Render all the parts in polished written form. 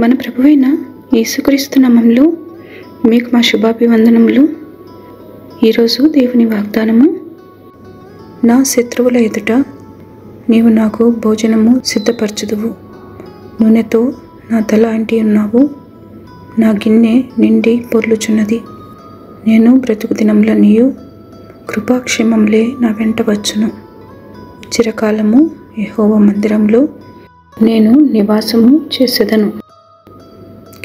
మన ప్రభువైన యేసుక్రీస్తు నామములో మీకు మా శుభాభివందనములు. ఈరోజు దేవుని వాగ్దానము, నా శత్రువుల ఎదుట నీవు నాకు భోజనము సిద్ధపరచుదువు, నూనెతో నా తల అంటి ఉన్నావు, నా గిన్నె నిండి పొర్లుచున్నది. నేను బ్రతుకు దినములనియు కృపాక్షేమములే నా వెంట వచ్చును. చిరకాలము యెహోవా మందిరంలో నేను నివాసము చేసేదను.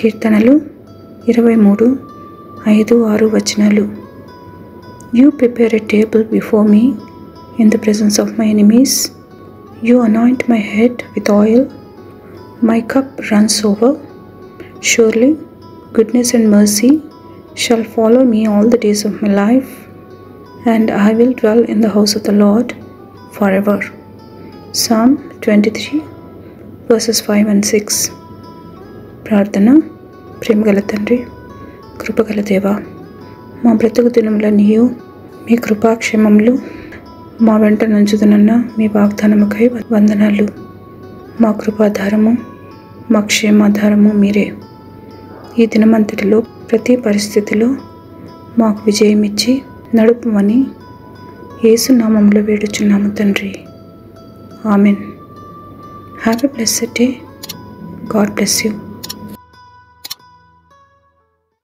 కీర్తనలు 23:5-6 You prepare a table before me in the presence of my enemies. You anoint my head with oil. My cup runs over. Surely goodness and mercy shall follow me all the days of my life, and I will dwell in the house of the Lord forever. Psalm 23:5-6. ప్రార్థన. ప్రేమగల తండ్రి, కృపగల దేవా, మా బ్రతుకు దినములనియు మీ కృపాక్షేమములు మా వెంట నుంచుదునన్న మీ వాగ్దానముకై వందనాలు. మా కృపాధారము, మా క్షేమాధారము మీరే. ఈ దినమంతటిలో ప్రతి పరిస్థితిలో మాకు విజయమిచ్చి నడుపుమని యేసు నామములో వేడుచున్నాము తండ్రి. Amen. Have a blessed day. God bless you.